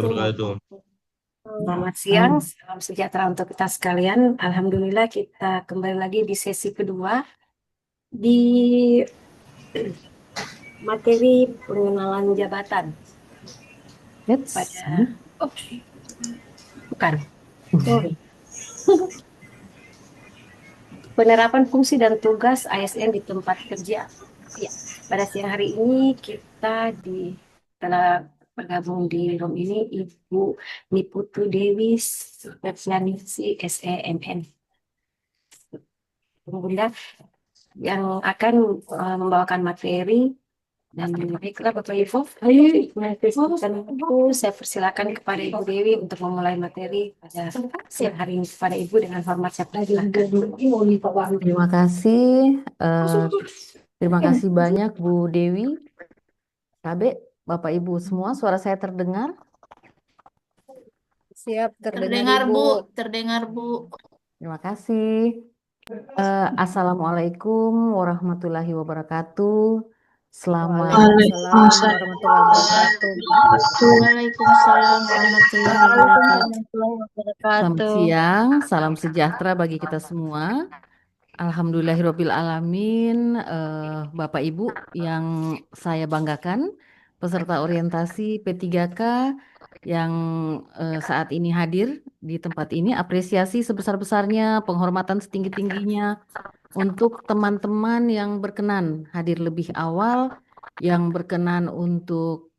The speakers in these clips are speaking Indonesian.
wabarakatuh. Selamat siang, salam sejahtera untuk kita sekalian. Alhamdulillah kita kembali lagi di sesi kedua di materi pengenalan jabatan That's pada bukan, sorry. Penerapan fungsi dan tugas ASN di tempat kerja. Ya, pada siang hari ini telah bergabung di room ini Ibu Niputu Dewi Spesialisi SEMN. Bunda yang akan membawakan materi dan baiklah Bapak Ibu. Dan itu saya persilakan kepada Ibu Dewi untuk memulai materi pada siang hari ini. Kepada Ibu dengan hormat saya persilakan. Terima kasih. eh, Terima kasih banyak Bu Dewi. Kabe, Bapak Ibu semua, suara saya terdengar? Siap, terdengar Terdengar Ibu. Bu, terdengar Bu. Terima kasih. Assalamualaikum warahmatullahi wabarakatuh. Selamat Waalaikumsalam warahmatullahi wabarakatuh. Waalaikumsalam warahmatullahi wabarakatuh. Selamat siang, salam sejahtera bagi kita semua. Alhamdulillahirabbil alamin, Bapak Ibu yang saya banggakan, peserta orientasi P3K yang saat ini hadir di tempat ini, apresiasi sebesar-besarnya, penghormatan setinggi-tingginya untuk teman-teman yang berkenan hadir lebih awal, yang berkenan untuk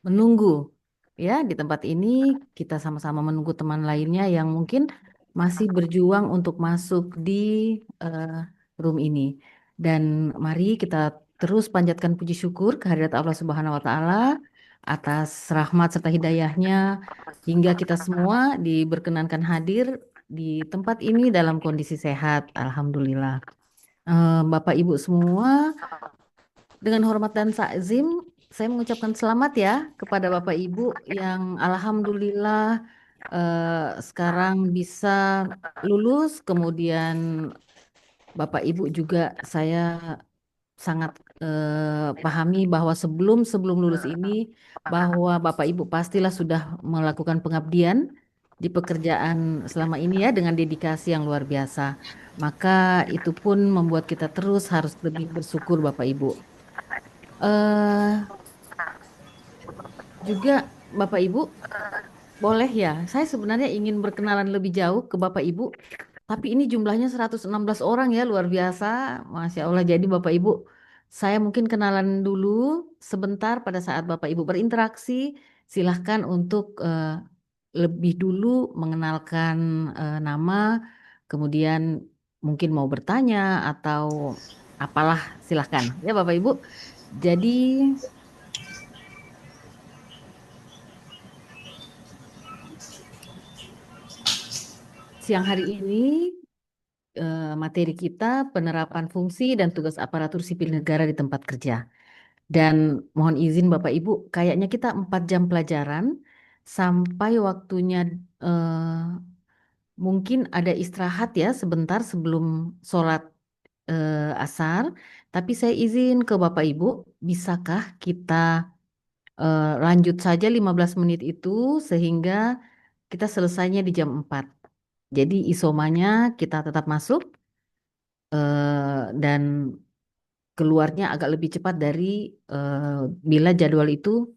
menunggu ya di tempat ini, kita sama-sama menunggu teman lainnya yang mungkin masih berjuang untuk masuk di eh, room ini. Dan mari kita terus panjatkan puji syukur kehadirat Allah Subhanahu wa taala atas rahmat serta hidayahnya hingga kita semua diberkenankan hadir di tempat ini dalam kondisi sehat. Alhamdulillah. Bapak Ibu semua, dengan hormat dan takzim, saya mengucapkan selamat ya kepada Bapak Ibu yang alhamdulillah sekarang bisa lulus, kemudian Bapak Ibu juga saya sangat pahami bahwa sebelum sebelum lulus ini bahwa Bapak Ibu pastilah sudah melakukan pengabdian di pekerjaan selama ini ya dengan dedikasi yang luar biasa. Maka itu pun membuat kita terus harus lebih bersyukur Bapak Ibu. eh Juga Bapak Ibu boleh ya, saya sebenarnya ingin berkenalan lebih jauh ke Bapak Ibu, tapi ini jumlahnya 116 orang ya, luar biasa. Masya Allah. Jadi Bapak Ibu, saya mungkin kenalan dulu sebentar pada saat Bapak Ibu berinteraksi. Silahkan untuk lebih dulu mengenalkan nama, kemudian mungkin mau bertanya atau apalah, silahkan ya Bapak Ibu. Jadi siang hari ini materi kita penerapan fungsi dan tugas aparatur sipil negara di tempat kerja. Dan mohon izin Bapak Ibu, kayaknya kita 4 jam pelajaran sampai waktunya mungkin ada istirahat ya sebentar sebelum sholat asar. Tapi saya izin ke Bapak Ibu, bisakah kita lanjut saja 15 menit itu sehingga kita selesainya di jam 4. Jadi isomanya kita tetap masuk dan keluarnya agak lebih cepat dari bila jadwal itu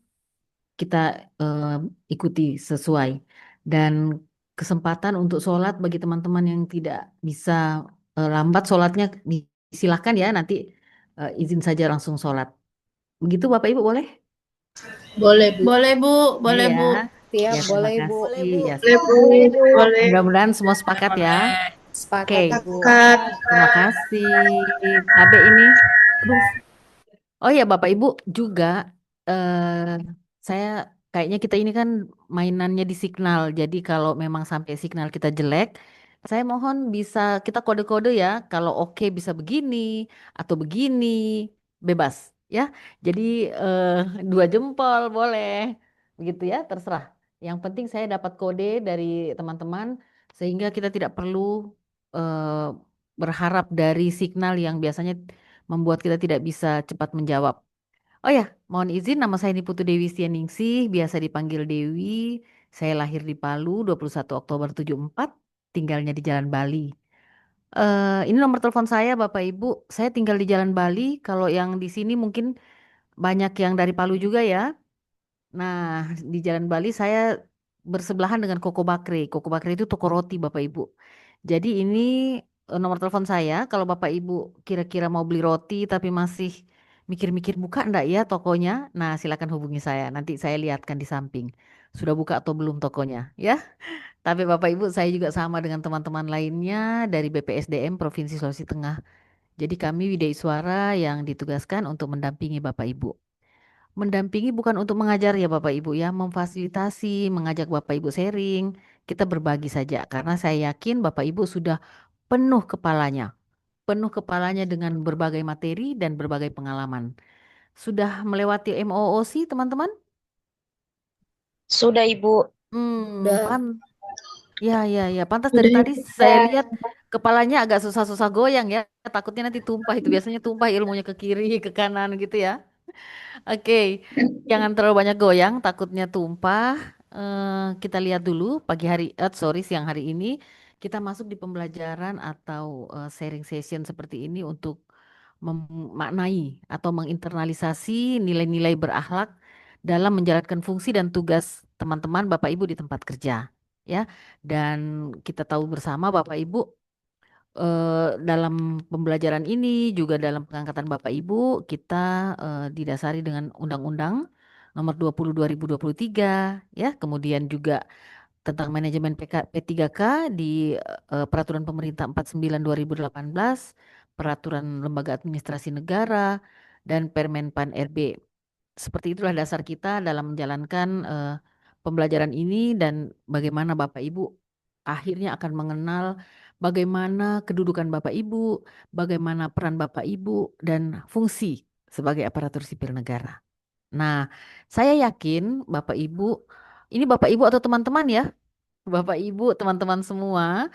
kita eh, ikuti sesuai. Dan kesempatan untuk sholat bagi teman-teman yang tidak bisa lambat sholatnya silakan ya nanti izin saja langsung sholat. Begitu Bapak Ibu boleh? Boleh Bu. Boleh Bu, boleh Iya. Bu. Siap, Ya, terima boleh Bu. kasih. Ya, Boleh Bu. mudah-mudahan semua sepakat ya. Sepakat Oke. Ibu. Terima kasih. Tabe ini. Aduh. Oh ya Bapak Ibu juga eh saya kayaknya kita ini kan mainannya di Signal. Jadi kalau memang sampai signal kita jelek, saya mohon bisa kita kode-kode ya. Kalau oke bisa begini atau begini, bebas ya. Jadi eh, 2 jempol boleh. Begitu ya, terserah. Yang penting saya dapat kode dari teman-teman sehingga kita tidak perlu eh, berharap dari signal yang biasanya membuat kita tidak bisa cepat menjawab. Oh ya, Mohon izin, nama saya Niputu Dewi Stianingsih, biasa dipanggil Dewi. Saya lahir di Palu 21 Oktober 74, tinggalnya di Jalan Bali. Ini nomor telepon saya, Bapak Ibu. Saya tinggal di Jalan Bali. Kalau yang di sini mungkin banyak yang dari Palu juga ya. Nah, di Jalan Bali saya bersebelahan dengan Koko Bakri. Koko Bakri itu toko roti, Bapak Ibu. Jadi ini nomor telepon saya. Kalau Bapak Ibu kira-kira mau beli roti tapi masih mikir-mikir buka enggak ya tokonya? Nah, silakan hubungi saya. Nanti saya lihatkan di samping. Sudah buka atau belum tokonya, ya? Tapi Bapak Ibu, saya juga sama dengan teman-teman lainnya dari BPSDM Provinsi Sulawesi Tengah. Jadi kami Widai Suara yang ditugaskan untuk mendampingi Bapak Ibu. Mendampingi bukan untuk mengajar ya Bapak Ibu ya, memfasilitasi, mengajak Bapak Ibu sharing. Kita berbagi saja karena saya yakin Bapak Ibu sudah penuh kepalanya dengan berbagai materi dan berbagai pengalaman. Sudah melewati MOOC teman-teman? Sudah, Ibu. Udah. Ya, pantas dari tadi saya lihat kepalanya agak susah-susah goyang ya. Takutnya nanti tumpah itu. Biasanya tumpah ilmunya ke kiri, ke kanan gitu ya. Oke, jangan terlalu banyak goyang, takutnya tumpah. Kita lihat dulu siang hari ini kita masuk di pembelajaran atau sharing session seperti ini untuk memaknai atau menginternalisasi nilai-nilai berakhlak dalam menjalankan fungsi dan tugas teman-teman Bapak Ibu di tempat kerja, ya. Dan kita tahu bersama Bapak Ibu dalam pembelajaran ini juga dalam pengangkatan Bapak Ibu kita didasari dengan Undang-Undang Nomor 20 2023 ya, kemudian juga tentang manajemen P3K di Peraturan Pemerintah 49 2018, Peraturan Lembaga Administrasi Negara dan Permenpan RB. Seperti itulah dasar kita dalam menjalankan pembelajaran ini dan bagaimana Bapak Ibu akhirnya akan mengenal bagaimana kedudukan Bapak Ibu, bagaimana peran Bapak Ibu dan fungsi sebagai aparatur sipil negara. Nah, saya yakin Bapak Ibu, ini Bapak Ibu atau teman-teman ya, Bapak Ibu, teman-teman semua,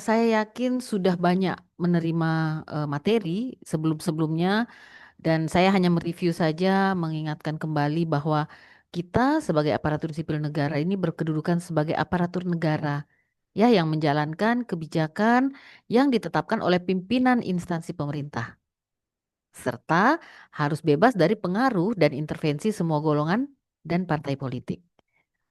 saya yakin sudah banyak menerima materi sebelum-sebelumnya dan saya hanya mereview saja, mengingatkan kembali bahwa kita sebagai aparatur sipil negara ini berkedudukan sebagai aparatur negara, ya, yang menjalankan kebijakan yang ditetapkan oleh pimpinan instansi pemerintah, serta harus bebas dari pengaruh dan intervensi semua golongan dan partai politik.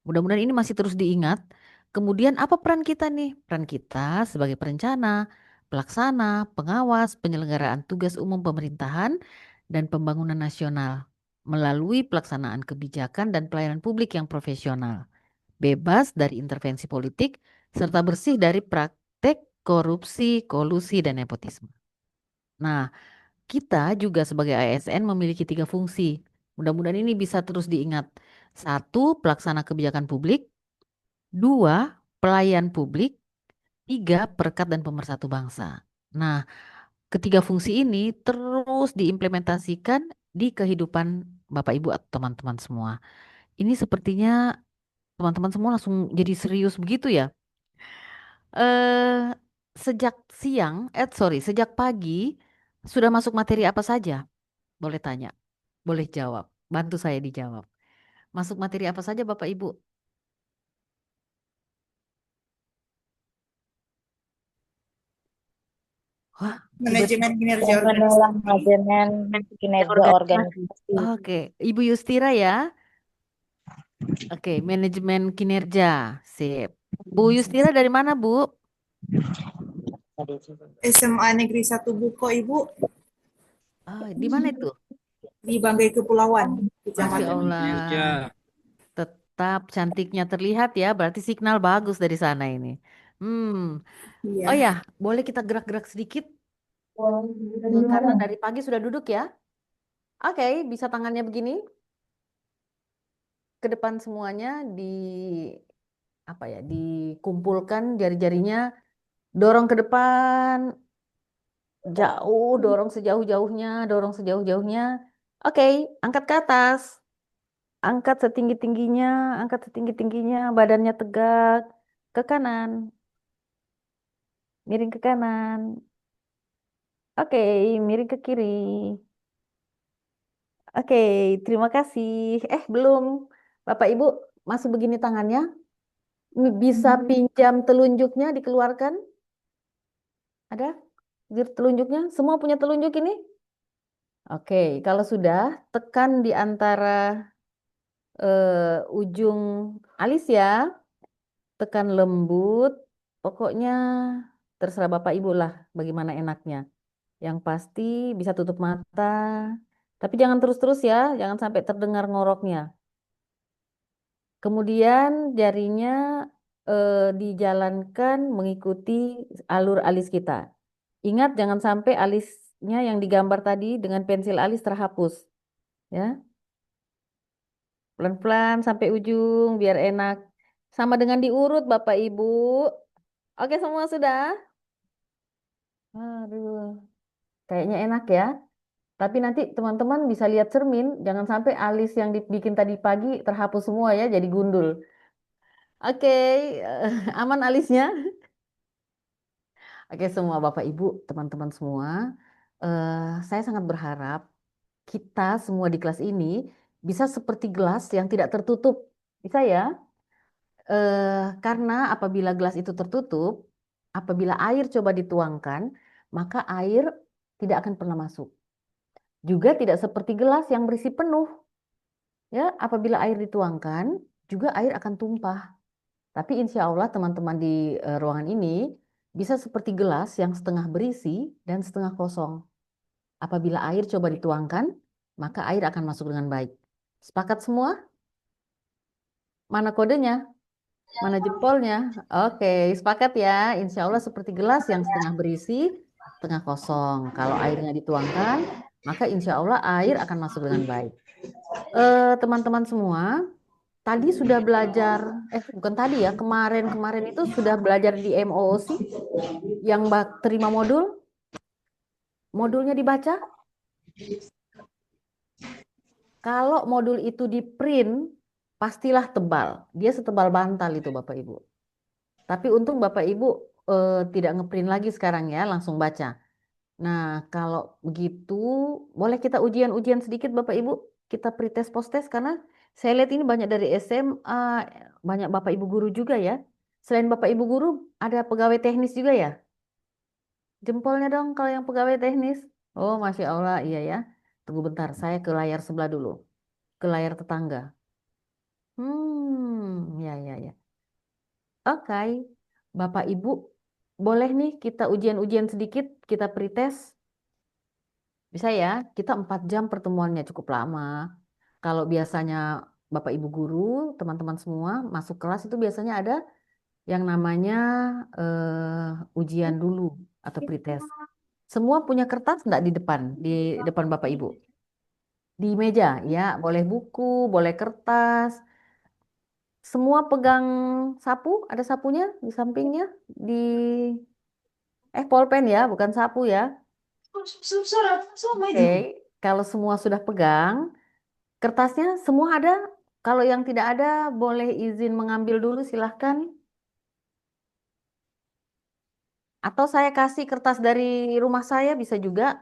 Mudah-mudahan ini masih terus diingat. Kemudian apa peran kita nih? Peran kita sebagai perencana, pelaksana, pengawas, penyelenggaraan tugas umum pemerintahan dan pembangunan nasional melalui pelaksanaan kebijakan dan pelayanan publik yang profesional, bebas dari intervensi politik, serta bersih dari praktek korupsi, kolusi, dan nepotisme. Nah, kita juga sebagai ASN memiliki 3 fungsi. Mudah-mudahan ini bisa terus diingat. 1, pelaksana kebijakan publik. 2, pelayan publik. 3, perekat dan pemersatu bangsa. Nah, ketiga fungsi ini terus diimplementasikan di kehidupan Bapak Ibu atau teman-teman semua. Ini sepertinya teman-teman semua langsung jadi serius begitu ya. Eh, sejak pagi sudah masuk materi apa saja? Boleh tanya, boleh jawab. Bantu saya dijawab. Masuk materi apa saja Bapak Ibu? Wah, Manajemen kinerja Pengenalan manajemen kinerja organisasi. organisasi. Oke, Ibu Yustira ya. Oke, manajemen kinerja. Sip. Bu Yustira dari mana, Bu? SMA Negeri 1 Buko, Ibu, Di mana itu? di Banggai Kepulauan, Masya Kecamatan. Allah. Tetap cantiknya terlihat ya, berarti signal bagus dari sana ini. Iya. Oh ya, boleh kita gerak-gerak sedikit? Karena dari pagi sudah duduk ya. Oke, bisa tangannya begini. Ke depan semuanya dikumpulkan jari-jarinya, dorong ke depan, dorong sejauh-jauhnya. Oke, angkat ke atas. Angkat setinggi-tingginya, badannya tegak, ke kanan, miring ke kanan. Oke, miring ke kiri. Oke, terima kasih. Belum. Bapak Ibu, masih begini tangannya? Bisa pinjam telunjuknya dikeluarkan? Ada? Telunjuknya? Semua punya telunjuk ini? Oke, kalau sudah, tekan di antara ujung alis ya. Tekan lembut. Pokoknya terserah Bapak Ibu lah bagaimana enaknya. Yang pasti bisa tutup mata. Tapi jangan terus-terus ya, jangan sampai terdengar ngoroknya. Kemudian jarinya dijalankan mengikuti alur alis kita. Ingat jangan sampai alisnya yang digambar tadi dengan pensil alis terhapus. Ya, pelan-pelan sampai ujung biar enak. Sama dengan diurut Bapak Ibu. Oke, semua sudah? Aduh, kayaknya enak ya. Tapi nanti teman-teman bisa lihat cermin, jangan sampai alis yang dibikin tadi pagi terhapus semua ya, jadi gundul. Oke, aman alisnya? Oke, semua Bapak Ibu, teman-teman semua, saya sangat berharap kita semua di kelas ini bisa seperti gelas yang tidak tertutup. Bisa ya? Karena apabila gelas itu tertutup, apabila air coba dituangkan, maka air tidak akan pernah masuk. Juga tidak seperti gelas yang berisi penuh. Ya, apabila air dituangkan, juga air akan tumpah. Tapi insya Allah teman-teman di ruangan ini bisa seperti gelas yang setengah berisi dan setengah kosong. Apabila air coba dituangkan, maka air akan masuk dengan baik. Sepakat semua? Mana kodenya? Mana jempolnya? Oke, sepakat ya. Insya Allah seperti gelas yang setengah berisi, setengah kosong. Kalau airnya dituangkan, maka insya Allah air akan masuk dengan baik. Teman-teman semua, tadi sudah belajar, bukan tadi ya, kemarin itu sudah belajar di MOOC yang terima modulnya dibaca. Kalau modul itu di print, pastilah tebal. Dia setebal bantal itu Bapak Ibu. Tapi untung Bapak Ibu tidak ngeprint lagi sekarang ya, langsung baca. Nah, kalau begitu, boleh kita ujian-ujian sedikit Bapak Ibu? Kita pretest post-test karena saya lihat ini banyak dari SMA, banyak Bapak Ibu guru juga ya. Selain Bapak Ibu guru, ada pegawai teknis juga ya? Jempolnya dong kalau yang pegawai teknis. Oh, Masya Allah, iya ya. Tunggu bentar, saya ke layar sebelah dulu. Ke layar tetangga. Ya, ya, ya. Oke, Bapak Ibu, boleh nih kita ujian-ujian sedikit, kita pretest. Bisa ya, kita 4 jam pertemuannya cukup lama. Kalau biasanya Bapak Ibu guru, teman-teman semua masuk kelas itu biasanya ada yang namanya ujian dulu atau pretest. Semua punya kertas enggak di depan Bapak Ibu? Di meja, ya, boleh buku, boleh kertas. Semua pegang sapu, ada sapunya di sampingnya, di polpen ya, bukan sapu ya. Oke, kalau semua sudah pegang, kertasnya semua ada. Kalau yang tidak ada, boleh izin mengambil dulu, silahkan. Atau saya kasih kertas dari rumah saya, bisa juga.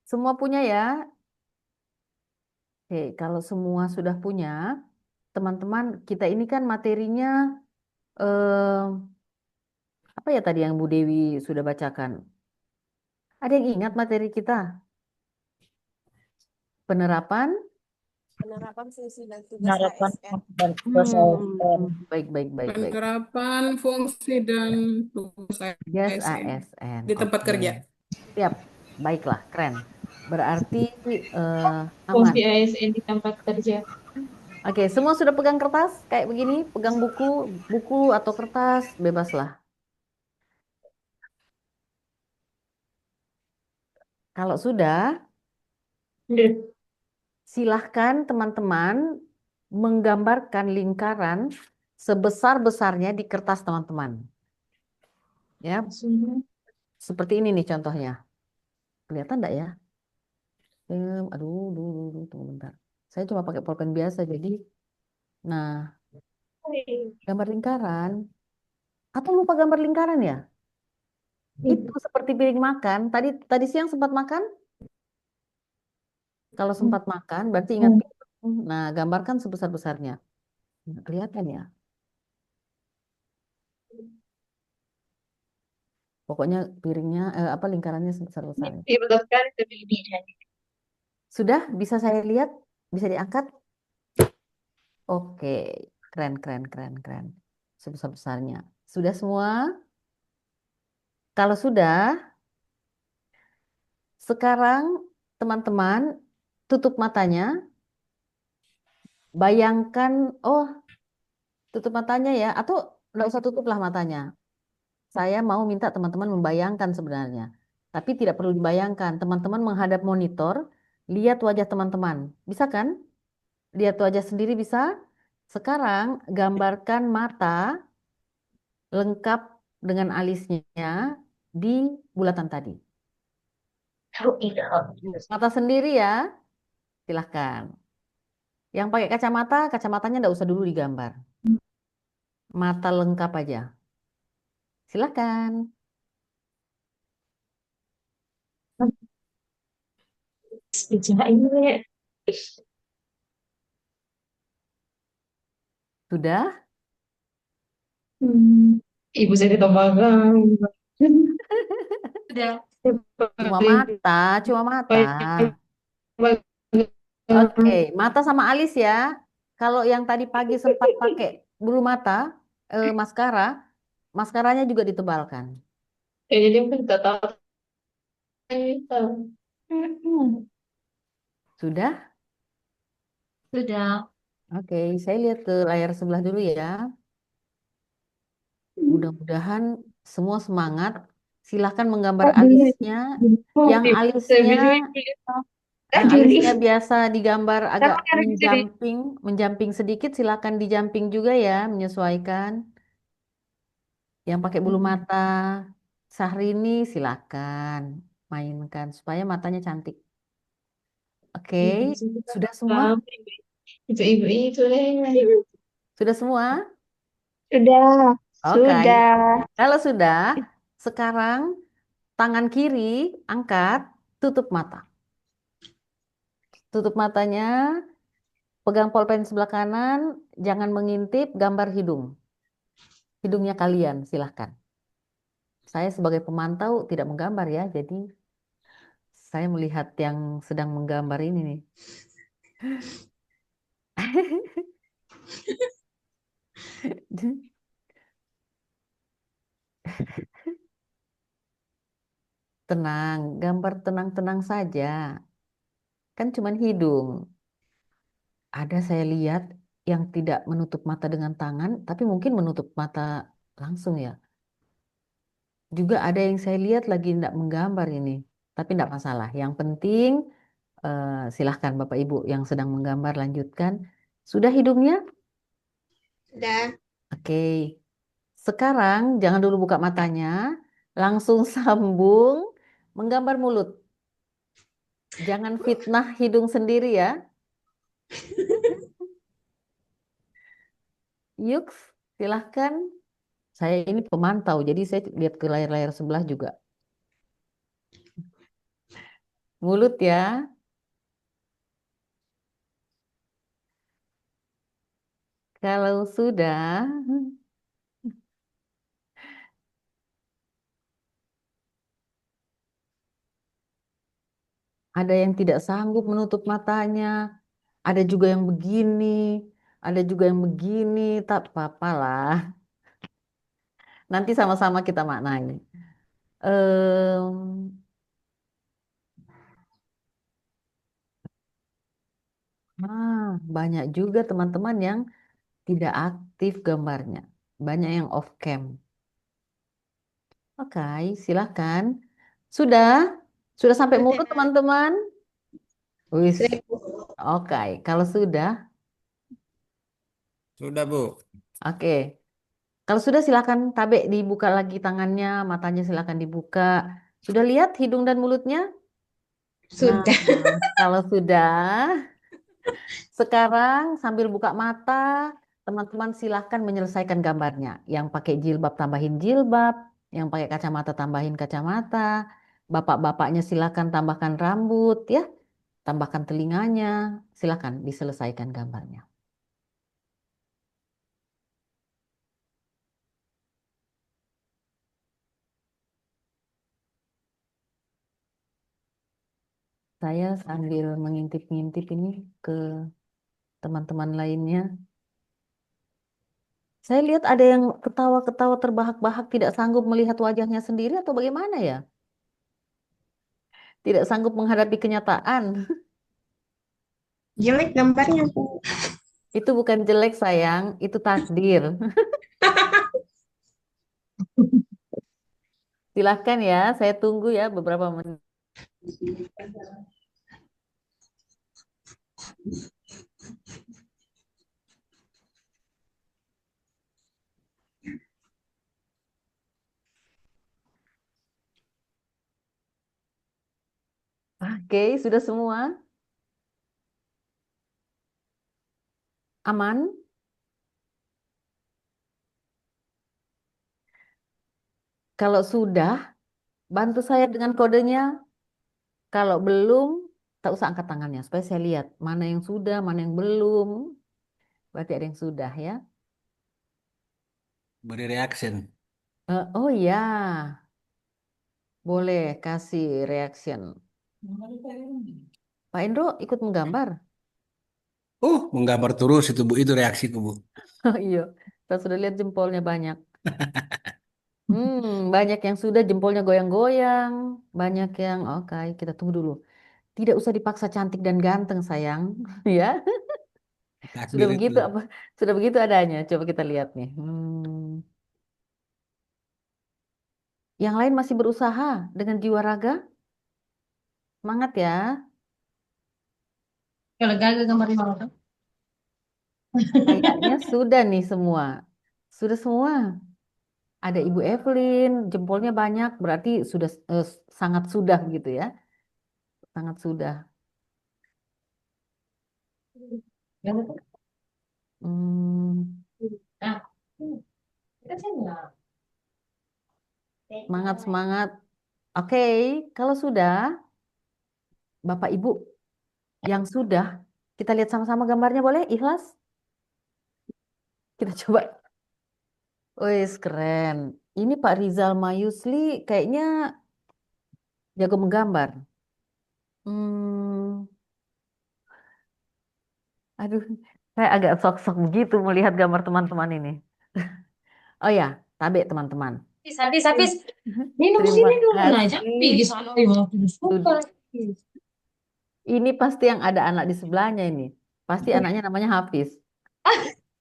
Semua punya ya. Oke, kalau semua sudah punya, teman-teman, kita ini kan materinya, eh, apa ya tadi yang Bu Dewi sudah bacakan? Ada yang ingat materi kita? Penerapan? Penerapan fungsi dan tugas Penerapan ASN. dan tugas ASN. Baik, baik, baik, baik. Penerapan fungsi dan tugas Yes, ASN ASN. di tempat Oke. kerja. Siap, baiklah, keren. Berarti aman. Fungsi ASN di tempat kerja. Oke, semua sudah pegang kertas kayak begini, pegang buku atau kertas, bebaslah. Kalau sudah, silahkan teman-teman menggambarkan lingkaran sebesar-besarnya di kertas teman-teman. Ya, seperti ini nih contohnya. Kelihatan enggak ya? Aduh, tunggu bentar. Saya cuma pakai pulpen biasa, jadi, nah, gambar lingkaran. Atau lupa gambar lingkaran ya? Itu seperti piring makan. Tadi siang sempat makan? Kalau sempat makan, berarti ingat piring. Nah, gambarkan sebesar-besarnya. Nggak kelihatan ya. Pokoknya piringnya, apa lingkarannya sebesar-besarnya. Diberatkan lebih lebih. Sudah? Bisa saya lihat? Bisa diangkat? Oke, keren, keren, keren, keren. Sebesar-besarnya. Sudah semua? Kalau sudah, sekarang teman-teman tutup matanya. Bayangkan, oh tutup matanya ya, atau nggak usah tutuplah matanya. Saya mau minta teman-teman membayangkan sebenarnya. Tapi tidak perlu dibayangkan. Teman-teman menghadap monitor, lihat wajah teman-teman. Bisa kan? Lihat wajah sendiri bisa? Sekarang gambarkan mata lengkap dengan alisnya di bulatan tadi. Mata sendiri ya, silahkan. Yang pakai kacamata, kacamatanya nggak usah dulu digambar. Mata lengkap aja. Silahkan. Bicara ini. Sudah? Ibu saya ditambahkan. Sudah. Cuma mata, cuma mata. Oke, mata sama alis ya. Kalau yang tadi pagi sempat pakai bulu mata, maskara, maskaranya juga ditebalkan. Ya, jadi mungkin nggak tahu. Sudah? Sudah. Oke, saya lihat ke layar sebelah dulu ya. Mudah-mudahan semua semangat. Silahkan menggambar alisnya. Yang alisnya, yang alisnya biasa digambar agak menjamping, menjamping sedikit. Silahkan dijamping juga ya, menyesuaikan. Yang pakai bulu mata Syahrini silakan mainkan supaya matanya cantik. Oke, sudah semua? Itu ibu itu deh. Sudah semua? Sudah, Oke. sudah. Kalau sudah, sekarang tangan kiri angkat, tutup mata. Tutup matanya, pegang pulpen sebelah kanan, jangan mengintip, gambar hidung. Hidungnya kalian, silahkan. Saya sebagai pemantau tidak menggambar ya, jadi saya melihat yang sedang menggambar ini nih. Tenang, gambar tenang-tenang saja. Kan cuman hidung. Ada saya lihat yang tidak menutup mata dengan tangan, tapi mungkin menutup mata langsung ya. Juga ada yang saya lihat lagi tidak menggambar ini, tapi tidak masalah. Yang penting silahkan Bapak Ibu yang sedang menggambar lanjutkan. Sudah hidungnya? Sudah. Oke. Sekarang jangan dulu buka matanya, langsung sambung menggambar mulut. Jangan fitnah hidung sendiri ya. Yuk, silahkan. Saya ini pemantau, jadi saya lihat ke layar-layar sebelah juga. Mulut ya. Kalau sudah, ada yang tidak sanggup menutup matanya, ada juga yang begini, ada juga yang begini, tak apa-apa lah. Nanti sama-sama kita maknai. Em, banyak juga teman-teman yang tidak aktif gambarnya. Banyak yang off cam. Oke, silahkan. Sudah? Sudah sampai mulut teman-teman? Wis. Oke, kalau sudah, Sudah, Bu. oke. Kalau sudah silakan Tabe dibuka lagi tangannya, matanya silakan dibuka. Sudah lihat hidung dan mulutnya? Nah, Sudah. kalau sudah, sekarang sambil buka mata, teman-teman silahkan menyelesaikan gambarnya. Yang pakai jilbab tambahin jilbab, yang pakai kacamata tambahin kacamata, bapak-bapaknya silahkan tambahkan rambut ya. tambahkan telinganya, silakan diselesaikan gambarnya. Saya sambil mengintip-ngintip ini ke teman-teman lainnya. Saya lihat ada yang ketawa-ketawa terbahak-bahak tidak sanggup melihat wajahnya sendiri atau bagaimana ya? Tidak sanggup menghadapi kenyataan. Jelek gambarnya, Bu. Itu bukan jelek sayang, itu takdir. Silahkan ya, saya tunggu ya beberapa menit. Oke, sudah semua? Aman? Kalau sudah, bantu saya dengan kodenya. Kalau belum, tak usah angkat tangannya, supaya saya lihat mana yang sudah, mana yang belum. Berarti ada yang sudah ya. Beri reaction. Oh ya, boleh kasih reaction. Pak Indro ikut menggambar. Menggambar terus itu Bu, itu reaksiku Bu. Oh iya, saya sudah lihat jempolnya banyak. Banyak yang sudah jempolnya goyang-goyang, banyak yang oke, kita tunggu dulu. Tidak usah dipaksa cantik dan ganteng sayang, ya. Sudah Takdir begitu itu. apa? Sudah begitu adanya. Coba kita lihat nih. Yang lain masih berusaha dengan jiwa raga. Semangat ya. Kalau gagal gambar lima. Kayaknya sudah nih semua. Sudah semua. Ada Ibu Evelyn, jempolnya banyak, berarti sudah sangat sudah gitu ya. Sangat sudah. Hmm, semangat, semangat. Oke, kalau sudah, Bapak Ibu yang sudah, kita lihat sama-sama gambarnya boleh? Ikhlas? Kita coba. Wih, keren. Ini Pak Rizal Mayusli kayaknya jago menggambar. Hmm, aduh, saya agak sok-sok begitu melihat gambar teman-teman ini. Oh ya, tabe teman-teman. Habis. Minum Terima sini dulu nah, jangan pergi kasih. sana. Mau suka. Ini pasti yang ada anak di sebelahnya ini. Pasti anaknya namanya Hafiz.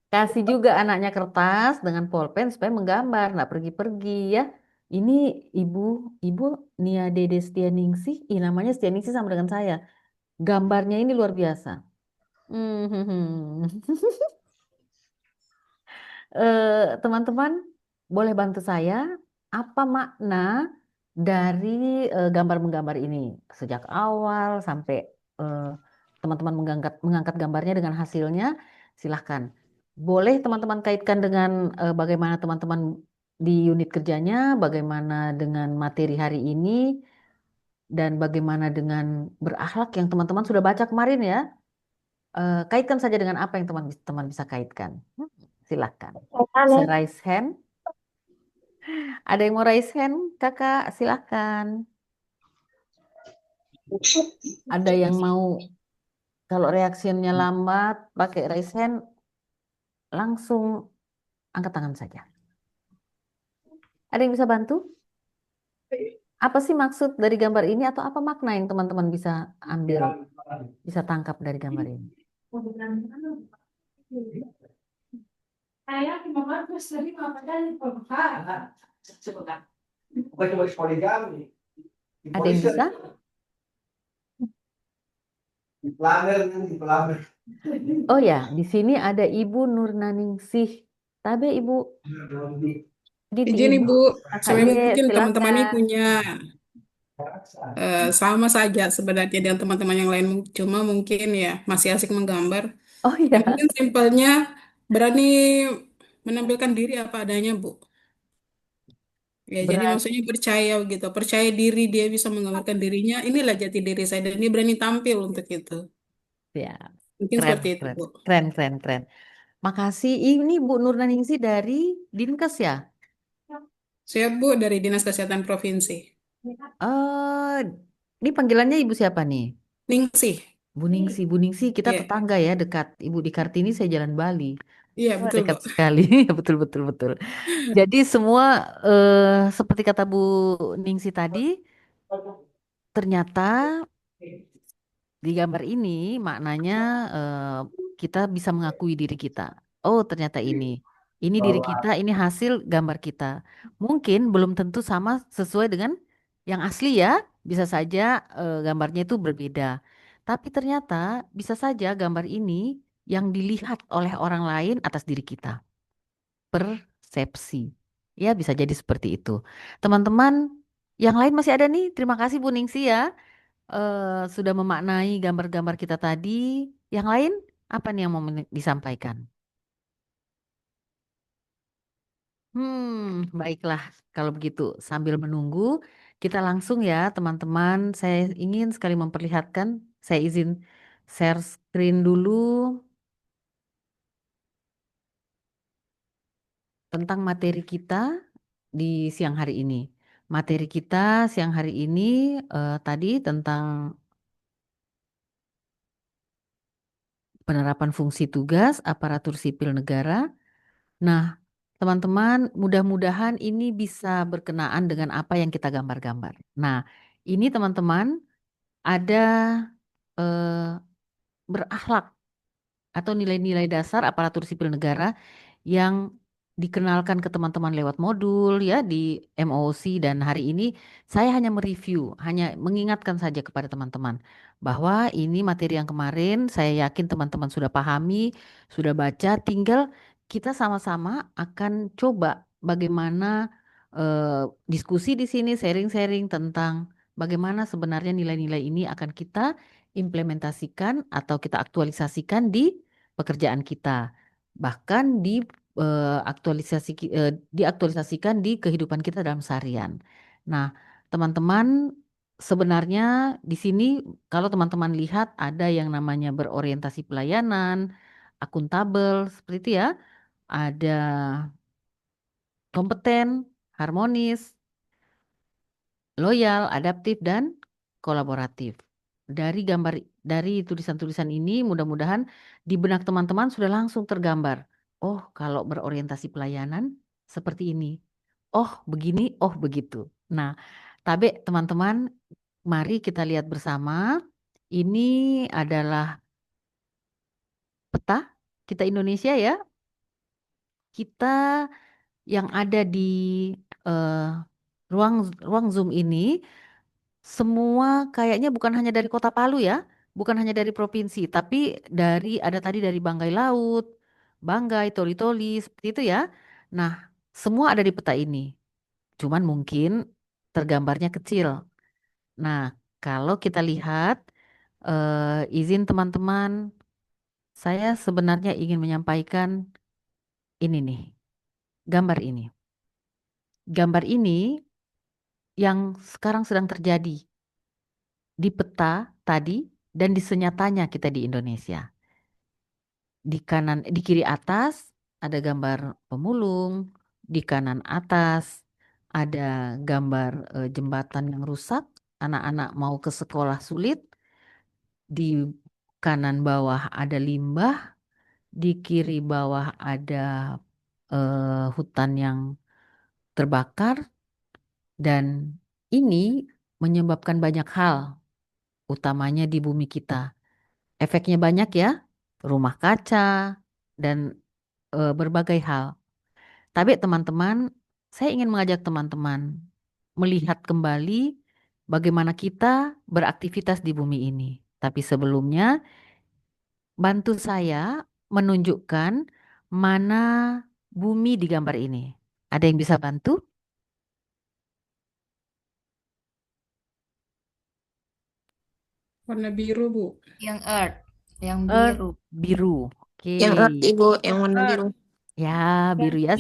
Kasih juga anaknya kertas dengan pulpen supaya menggambar, nggak pergi-pergi ya. Ini ibu, ibu Nia Dede Stianingsih, namanya Stianingsih sama dengan saya. Gambarnya ini luar biasa. Hmm. Teman-teman, boleh bantu saya apa makna dari gambar menggambar ini sejak awal sampai eh, teman-teman mengangkat gambarnya dengan hasilnya, silahkan. Boleh teman-teman kaitkan dengan bagaimana teman-teman di unit kerjanya, bagaimana dengan materi hari ini, dan bagaimana dengan berakhlak yang teman-teman sudah baca kemarin ya. Kaitkan saja dengan apa yang teman-teman bisa kaitkan. Silahkan. Bisa raise hand. Ada yang mau raise hand, kakak? Silahkan. Ada yang mau, kalau reaksinya lambat, pakai raise hand, langsung angkat tangan saja. Ada yang bisa bantu? Apa sih maksud dari gambar ini atau apa makna yang teman-teman bisa ambil, bisa tangkap dari gambar ini? Ada yang bisa? Oh ya, di sini ada Ibu Nurnaningsih. Tabe Ibu. Izin Ibu, Kakak saya Ye, mungkin teman-teman ini silakan. punya sama saja sebenarnya dengan teman-teman yang lain, cuma mungkin ya masih asik menggambar. Oh Ya ya, mungkin simpelnya berani menampilkan diri apa adanya, Bu. Ya, jadi Berat. maksudnya percaya gitu, percaya diri dia bisa menggambarkan dirinya. Inilah jati diri saya dan dia berani tampil untuk itu. Ya, Mungkin keren, seperti itu, keren, Bu. keren, keren, keren. Makasih. Ini Bu Nurnaningsi dari Dinkes ya? Siap, Bu, dari Dinas Kesehatan Provinsi. Eh, ini panggilannya Ibu siapa nih? Ningsih. Bu Ningsi. Bu Ningsi, kita Iya, tetangga ya, dekat. Ibu di Kartini, saya Jalan Bali. iya Wah, betul, Bu. dekat sekali. Betul, betul, betul. Jadi semua seperti kata Bu Ningsi tadi, ternyata di gambar ini maknanya eh, kita bisa mengakui diri kita. Oh, ternyata ini diri kita, ini hasil gambar kita. Mungkin belum tentu sama sesuai dengan yang asli ya. Bisa saja gambarnya itu berbeda. Tapi ternyata bisa saja gambar ini yang dilihat oleh orang lain atas diri kita. Persepsi. Ya, bisa jadi seperti itu. Teman-teman, yang lain masih ada nih. Terima kasih Bu Ningsi ya sudah memaknai gambar-gambar kita tadi. Yang lain, apa nih yang mau disampaikan? Baiklah. Kalau begitu, sambil menunggu, kita langsung ya, teman-teman. Saya ingin sekali memperlihatkan, saya izin share screen dulu tentang materi kita di siang hari ini. Materi kita siang hari ini tadi tentang penerapan fungsi tugas aparatur sipil negara. Nah, teman-teman, mudah-mudahan ini bisa berkenaan dengan apa yang kita gambar-gambar. Nah, ini teman-teman ada eh, berakhlak atau nilai-nilai dasar aparatur sipil negara yang dikenalkan ke teman-teman lewat modul ya di MOC dan hari ini saya hanya mereview, hanya mengingatkan saja kepada teman-teman bahwa ini materi yang kemarin saya yakin teman-teman sudah pahami, sudah baca, tinggal kita sama-sama akan coba bagaimana diskusi di sini, sharing-sharing tentang bagaimana sebenarnya nilai-nilai ini akan kita implementasikan atau kita aktualisasikan di pekerjaan kita. Bahkan diaktualisasikan di kehidupan kita dalam seharian. Nah, teman-teman, sebenarnya di sini kalau teman-teman lihat ada yang namanya berorientasi pelayanan, akuntabel, seperti itu ya, ada kompeten, harmonis, loyal, adaptif, dan kolaboratif. Dari tulisan-tulisan ini mudah-mudahan di benak teman-teman sudah langsung tergambar. Oh, kalau berorientasi pelayanan seperti ini. Oh, begini, oh begitu. Nah, tapi teman-teman, mari kita lihat bersama. Ini adalah peta kita Indonesia ya. Kita yang ada di eh, ruang ruang Zoom ini semua kayaknya bukan hanya dari Kota Palu ya, bukan hanya dari provinsi, tapi ada tadi dari Banggai Laut, Banggai, Toli-Toli, seperti itu ya. Nah, semua ada di peta ini. Cuman mungkin tergambarnya kecil. Nah, kalau kita lihat, izin teman-teman, saya sebenarnya ingin menyampaikan ini nih, gambar ini. Gambar ini yang sekarang sedang terjadi di peta tadi dan di senyatanya kita di Indonesia. Di kiri atas ada gambar pemulung, di kanan atas ada gambar jembatan yang rusak, anak-anak mau ke sekolah sulit, di kanan bawah ada limbah, di kiri bawah ada hutan yang terbakar, dan ini menyebabkan banyak hal, utamanya di bumi kita. Efeknya banyak ya, rumah kaca, dan berbagai hal. Tapi teman-teman, saya ingin mengajak teman-teman melihat kembali bagaimana kita beraktivitas di bumi ini. Tapi sebelumnya, bantu saya menunjukkan mana bumi di gambar ini. Ada yang bisa bantu? Warna biru, Bu. Yang earth, yang Earth biru. biru. Oke. Yang earth, Ibu, yang warna Earth. biru. Ya, biru ya.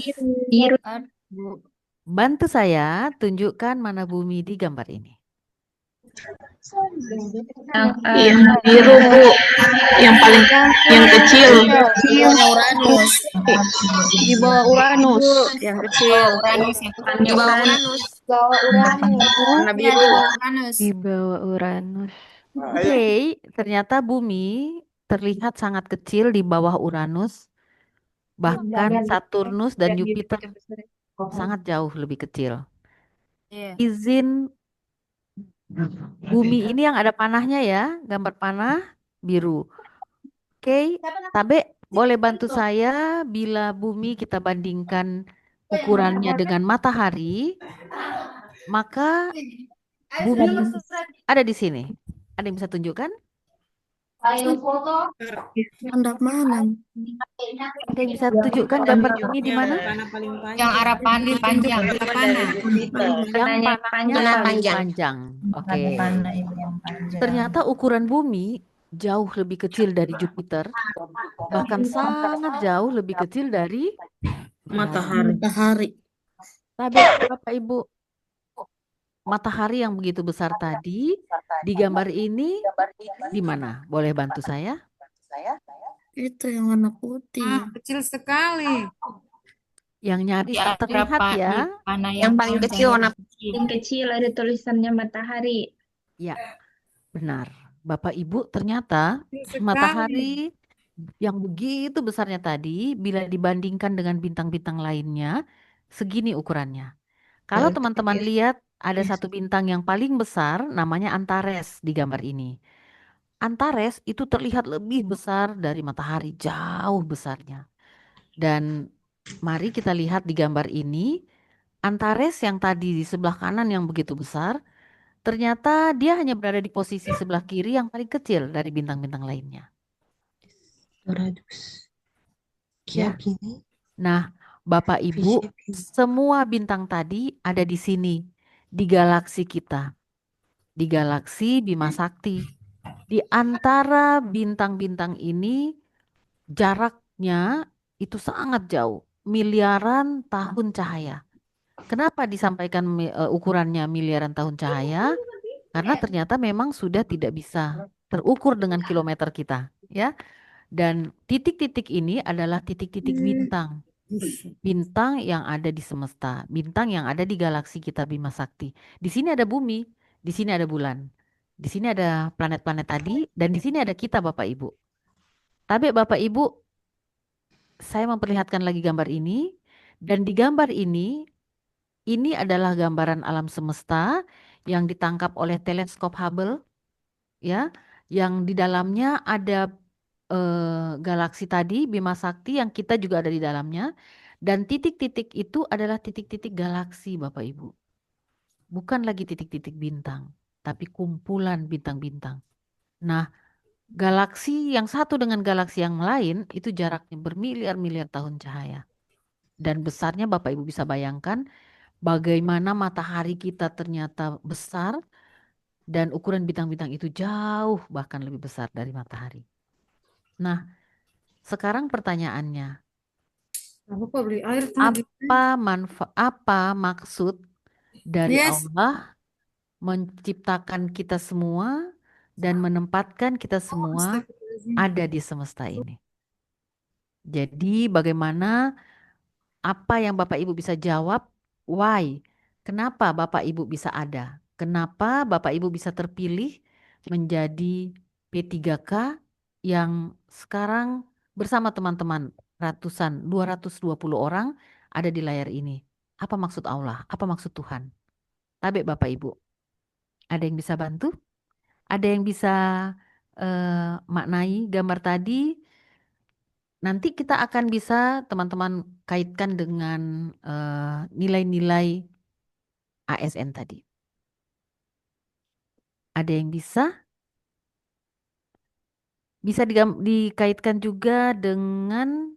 Biru. Earth, Bu. Bantu saya tunjukkan mana bumi di gambar ini. Yang biru, Bu. Yang paling yang kecil. Di bawahnya Uranus. Di bawah Uranus yang kecil. Uranus yang Di bawah Uranus. Bawah Uranus. Warna Ya, biru. di bawah Uranus. Di bawah Uranus. Oke, ternyata bumi terlihat sangat kecil di bawah Uranus. Bahkan Saturnus dan Jupiter sangat jauh lebih kecil. Iya. Izin bumi ini yang ada panahnya ya, gambar panah biru. Oke, Tabe boleh bantu saya bila bumi kita bandingkan ukurannya dengan matahari, maka bumi ada di sini. Ada yang bisa tunjukkan? Tanda mana? Ada yang bisa tunjukkan gambar bumi di mana? Panah paling panjang. Yang arah panjang. Arah panah. Yang panahnya panah paling panjang. panjang. Oke. Ternyata ukuran bumi jauh lebih kecil dari Jupiter, bahkan sangat jauh lebih kecil dari Matahari. Tabe, Bapak Ibu, matahari yang begitu besar tadi di gambar ini di mana? Boleh bantu saya? Itu yang warna putih. Kecil sekali. Yang nyaris Di tak terlihat arah ya. panah Yang paling panjang, kecil warna Yang kecil ada tulisannya matahari. Ya, benar. Bapak Ibu, ternyata Kecil sekali. matahari yang begitu besarnya tadi, bila dibandingkan dengan bintang-bintang lainnya, segini ukurannya. Kalau teman-teman lihat, ada satu bintang yang paling besar, namanya Antares di gambar ini. Antares itu terlihat lebih besar dari matahari, jauh besarnya. Dan mari kita lihat di gambar ini, Antares yang tadi di sebelah kanan yang begitu besar, ternyata dia hanya berada di posisi sebelah kiri yang paling kecil dari bintang-bintang lainnya. Ya. Nah, Bapak Ibu, semua bintang tadi ada di sini, di galaksi kita, di galaksi Bima Sakti. Di antara bintang-bintang ini, jaraknya itu sangat jauh, miliaran tahun cahaya. Kenapa disampaikan ukurannya miliaran tahun cahaya? Karena ternyata memang sudah tidak bisa terukur dengan kilometer kita, ya. Dan titik-titik ini adalah titik-titik bintang. Bintang yang ada di semesta, bintang yang ada di galaksi kita Bima Sakti. Di sini ada bumi, di sini ada bulan. Di sini ada planet-planet tadi, dan di sini ada kita Bapak Ibu. Tapi Bapak Ibu, saya memperlihatkan lagi gambar ini, dan di gambar ini adalah gambaran alam semesta yang ditangkap oleh teleskop Hubble, ya, yang di dalamnya ada galaksi tadi, Bima Sakti, yang kita juga ada di dalamnya, dan titik-titik itu adalah titik-titik galaksi, Bapak Ibu. Bukan lagi titik-titik bintang, tapi kumpulan bintang-bintang. Nah, galaksi yang satu dengan galaksi yang lain itu jaraknya bermiliar-miliar tahun cahaya. Dan besarnya Bapak Ibu bisa bayangkan bagaimana matahari kita ternyata besar dan ukuran bintang-bintang itu jauh bahkan lebih besar dari matahari. Nah, sekarang pertanyaannya, Lupa beli air. apa maksud dari Yes. Allah menciptakan kita semua dan menempatkan kita semua ada di semesta ini? Jadi bagaimana, apa yang Bapak Ibu bisa jawab? Why? Kenapa Bapak Ibu bisa ada? Kenapa Bapak Ibu bisa terpilih menjadi P3K yang sekarang bersama teman-teman ratusan, 220 orang ada di layar ini? Apa maksud Allah? Apa maksud Tuhan? Tabe Bapak Ibu, ada yang bisa bantu? Ada yang bisa maknai gambar tadi? Nanti kita akan bisa teman-teman kaitkan dengan nilai-nilai ASN tadi. Ada yang bisa? Bisa dikaitkan juga dengan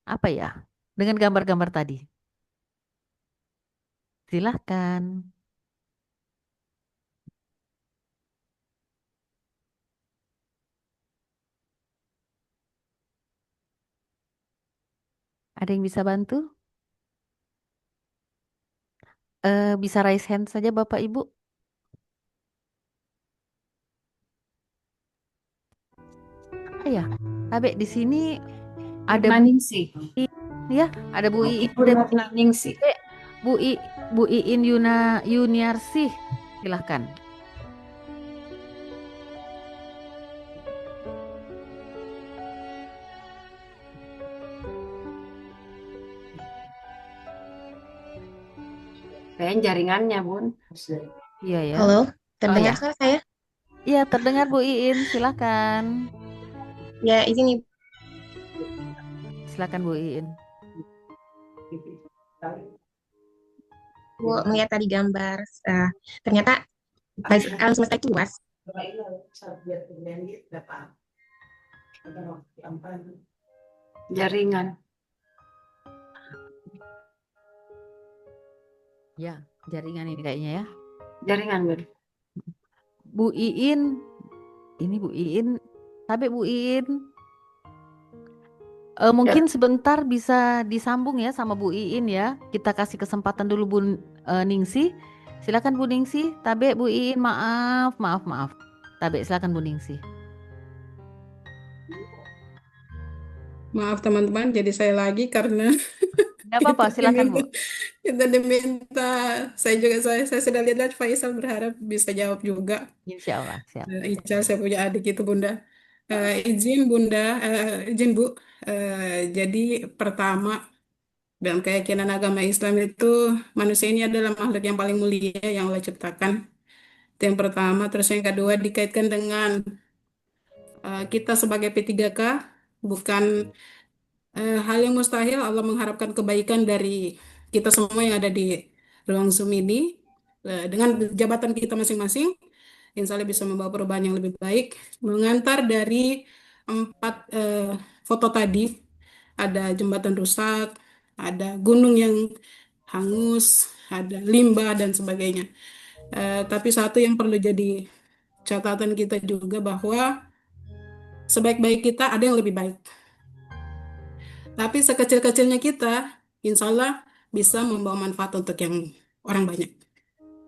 apa ya? Dengan gambar-gambar tadi. Silahkan. Ada yang bisa bantu? Bisa raise hand saja Bapak Ibu. Ya, Tabe di sini ada Naningsi. ya, ada Bu Iin, Ibu ada Naningsi. Bu Iin Yuniarsih. Silahkan. Kayaknya jaringannya, Bun. Iya ya. Halo, Oh terdengar ya, suara saya? Iya, terdengar Bu Iin, silakan. Ya, izin Ibu Silakan Bu Iin. melihat tadi gambar. Ternyata alam semesta itu luas. jaringan. Ya, jaringan ini kayaknya ya. Jaringan, Bun. Bu Iin, ini Bu Iin, Tabe Bu Iin. Mungkin sebentar bisa disambung ya sama Bu Iin ya. Kita kasih kesempatan dulu Bu Ningsih. Silakan Bu Ningsih. Tabe Bu Iin, maaf. Tabe silakan Bu Ningsih. Maaf teman-teman, jadi saya lagi karena Tidak apa-apa, kita silakan Bu. diminta, kita diminta. Saya sudah lihat Faisal, berharap bisa jawab juga. Insya Allah, siap. Ical, saya punya adik itu Bunda. Izin Bunda, izin Bu. Jadi pertama, dalam keyakinan agama Islam itu manusia ini adalah makhluk yang paling mulia yang Allah ciptakan. Itu yang pertama. Terus yang kedua dikaitkan dengan kita sebagai P3K, bukan hal yang mustahil Allah mengharapkan kebaikan dari kita semua yang ada di ruang Zoom ini. Dengan jabatan kita masing-masing, insya Allah bisa membawa perubahan yang lebih baik. Mengantar dari 4 foto tadi, ada jembatan rusak, ada gunung yang hangus, ada limbah dan sebagainya. Tapi satu yang perlu jadi catatan kita juga bahwa sebaik-baik kita ada yang lebih baik. Tapi sekecil-kecilnya kita, insya Allah bisa membawa manfaat untuk yang orang banyak.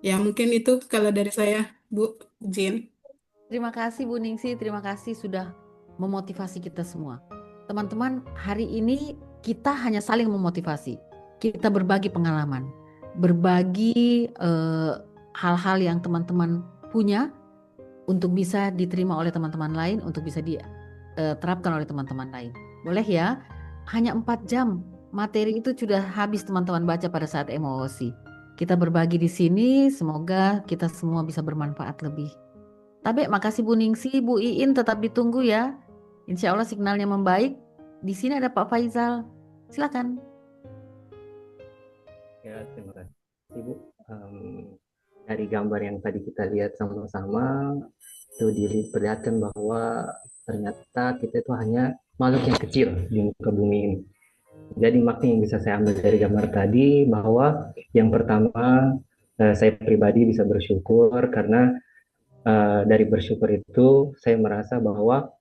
Ya mungkin itu kalau dari saya, Bu Jin. Terima kasih Bu Ningsih, terima kasih sudah memotivasi kita semua. Teman-teman, hari ini kita hanya saling memotivasi. Kita berbagi pengalaman, berbagi hal-hal yang teman-teman punya untuk bisa diterima oleh teman-teman lain, untuk bisa diterapkan oleh teman-teman lain. Boleh ya? Hanya 4 jam materi itu sudah habis teman-teman baca pada saat emosi. Kita berbagi di sini, semoga kita semua bisa bermanfaat lebih. Tabe, makasih Bu Ningsih, Bu Iin tetap ditunggu ya. Insya Allah signalnya membaik. Di sini ada Pak Faisal. Silakan. Ya, terima kasih Bu. Dari gambar yang tadi kita lihat sama-sama, itu diperlihatkan bahwa ternyata kita itu hanya makhluk yang kecil di muka bumi ini. Jadi makna yang bisa saya ambil dari gambar tadi bahwa yang pertama saya pribadi bisa bersyukur karena dari bersyukur itu saya merasa bahwa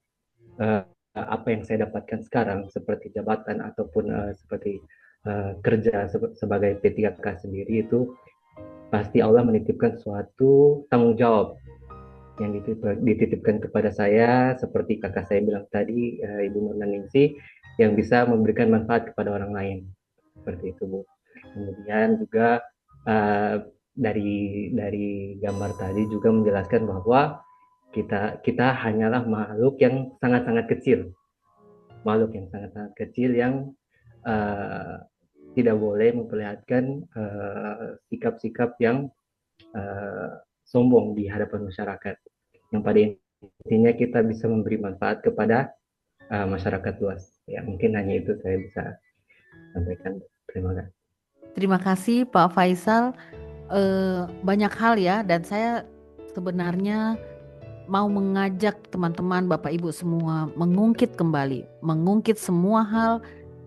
apa yang saya dapatkan sekarang seperti jabatan ataupun seperti kerja sebagai P3K sendiri itu pasti Allah menitipkan suatu tanggung jawab yang dititipkan kepada saya seperti kakak saya bilang tadi, Ibu Nurna Ningsih, yang bisa memberikan manfaat kepada orang lain seperti itu Bu. Kemudian juga dari gambar tadi juga menjelaskan bahwa kita hanyalah makhluk yang sangat-sangat kecil, yang tidak boleh memperlihatkan sikap-sikap yang sombong di hadapan masyarakat. Yang pada intinya kita bisa memberi manfaat kepada masyarakat luas. Ya mungkin hanya itu saya bisa sampaikan. Terima kasih. Terima kasih Pak Faisal. Banyak hal ya, dan saya sebenarnya mau mengajak teman-teman Bapak Ibu semua mengungkit semua hal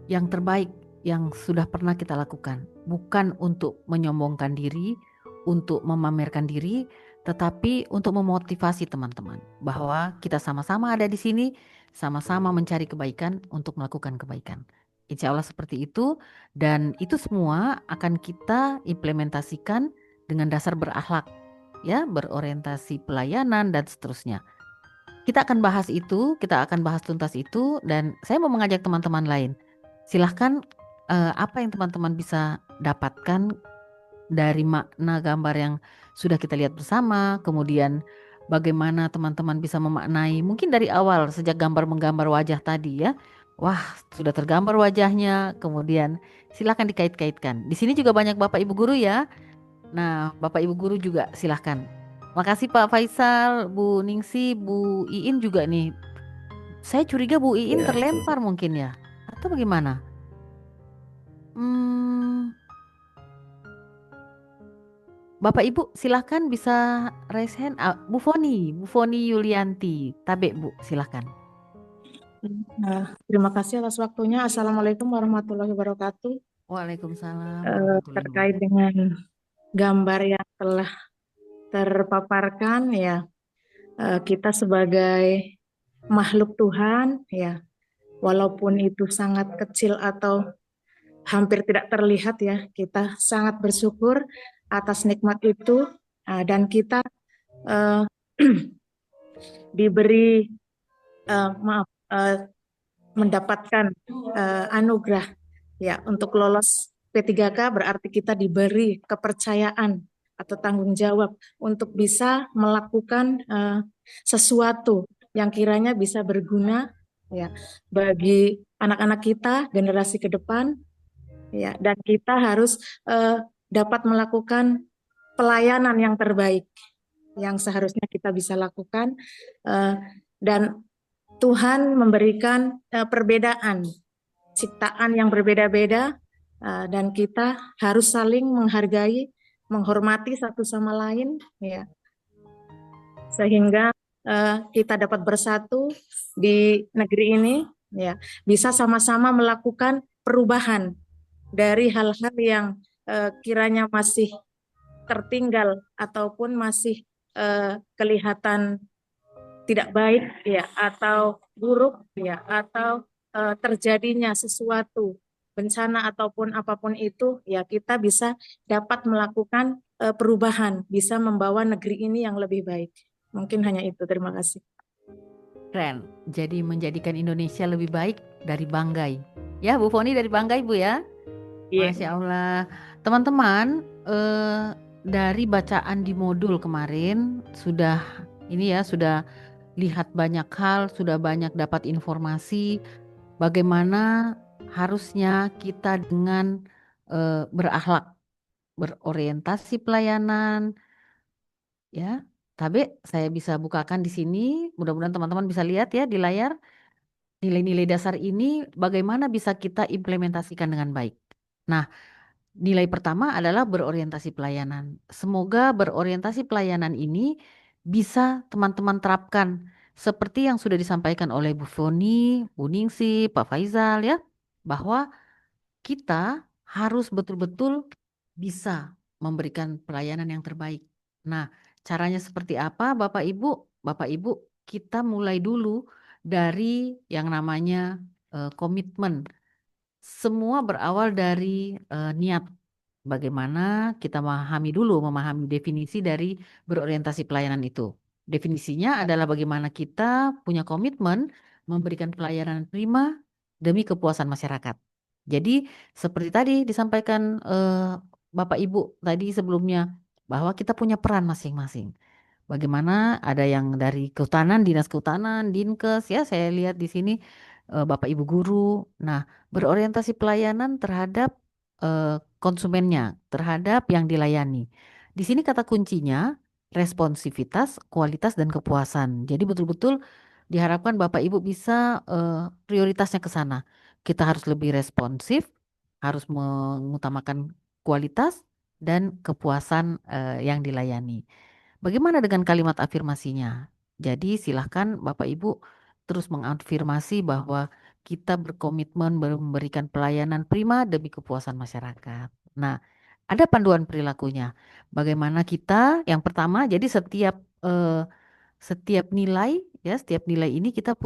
yang terbaik yang sudah pernah kita lakukan. Bukan untuk menyombongkan diri, untuk memamerkan diri, tetapi untuk memotivasi teman-teman bahwa kita sama-sama ada di sini, sama-sama mencari kebaikan untuk melakukan kebaikan. Insya Allah seperti itu, dan itu semua akan kita implementasikan dengan dasar berakhlak, ya, berorientasi pelayanan dan seterusnya. Kita akan bahas itu, kita akan bahas tuntas itu, dan saya mau mengajak teman-teman lain. Silahkan apa yang teman-teman bisa dapatkan dari makna gambar yang sudah kita lihat bersama, kemudian bagaimana teman-teman bisa memaknai mungkin dari awal sejak gambar menggambar wajah tadi ya. Wah, sudah tergambar wajahnya, kemudian silakan dikait-kaitkan. Di sini juga banyak Bapak Ibu guru ya. Nah, Bapak Ibu guru juga silahkan. Makasih Pak Faisal, Bu Ningsi, Bu Iin juga nih. Saya curiga Bu Iin Ya, terlempar mungkin ya, atau bagaimana? Bapak Ibu silahkan bisa raise hand. Bu Foni Yulianti, Tabe Bu, silahkan. Terima kasih atas waktunya. Assalamualaikum warahmatullahi wabarakatuh. Waalaikumsalam Terkait dengan gambar yang telah terpaparkan ya, kita sebagai makhluk Tuhan ya, walaupun itu sangat kecil atau hampir tidak terlihat ya, kita sangat bersyukur atas nikmat itu, dan kita diberi mendapatkan anugerah ya untuk lolos P3K, berarti kita diberi kepercayaan atau tanggung jawab untuk bisa melakukan sesuatu yang kiranya bisa berguna ya bagi anak-anak kita, generasi ke depan ya, dan kita harus dapat melakukan pelayanan yang terbaik yang seharusnya kita bisa lakukan, dan Tuhan memberikan perbedaan ciptaan yang berbeda-beda, dan kita harus saling menghargai, menghormati satu sama lain ya, sehingga kita dapat bersatu di negeri ini ya, bisa sama-sama melakukan perubahan dari hal-hal yang kiranya masih tertinggal ataupun masih kelihatan tidak baik ya, atau buruk ya, atau terjadinya sesuatu bencana ataupun apapun itu ya, kita bisa dapat melakukan perubahan, bisa membawa negeri ini yang lebih baik. Mungkin hanya itu. Terima kasih. Keren. Jadi menjadikan Indonesia lebih baik dari Banggai. Ya, Bu Foni dari Banggai, Bu ya. Iya. Masya Allah. Teman-teman, dari bacaan di modul kemarin sudah ini ya, sudah lihat banyak hal, sudah banyak dapat informasi bagaimana harusnya kita dengan berakhlak, berorientasi pelayanan ya. Tapi saya bisa bukakan di sini, mudah-mudahan teman-teman bisa lihat ya di layar nilai-nilai dasar ini bagaimana bisa kita implementasikan dengan baik. Nah, nilai pertama adalah berorientasi pelayanan. Semoga berorientasi pelayanan ini bisa teman-teman terapkan seperti yang sudah disampaikan oleh Bu Foni, Bu Ningsi, Pak Faizal ya, bahwa kita harus betul-betul bisa memberikan pelayanan yang terbaik. Nah, caranya seperti apa Bapak Ibu? Bapak Ibu, kita mulai dulu dari yang namanya komitmen. Semua berawal dari niat. Bagaimana kita memahami definisi dari berorientasi pelayanan itu. Definisinya adalah bagaimana kita punya komitmen memberikan pelayanan prima demi kepuasan masyarakat. Jadi seperti tadi disampaikan Bapak Ibu tadi sebelumnya, bahwa kita punya peran masing-masing. Bagaimana ada yang dari kehutanan, dinas kehutanan, Dinkes ya, saya lihat di sini Bapak Ibu guru. Nah, berorientasi pelayanan terhadap konsumennya, terhadap yang dilayani. Di sini kata kuncinya responsivitas, kualitas dan kepuasan. Jadi betul-betul diharapkan Bapak Ibu bisa prioritasnya ke sana. Kita harus lebih responsif, harus mengutamakan kualitas dan kepuasan yang dilayani. Bagaimana dengan kalimat afirmasinya? Jadi silahkan Bapak Ibu terus mengafirmasi bahwa kita berkomitmen memberikan pelayanan prima demi kepuasan masyarakat. Nah, ada panduan perilakunya. Bagaimana kita, yang pertama, jadi setiap nilai ya, setiap nilai ini kita punya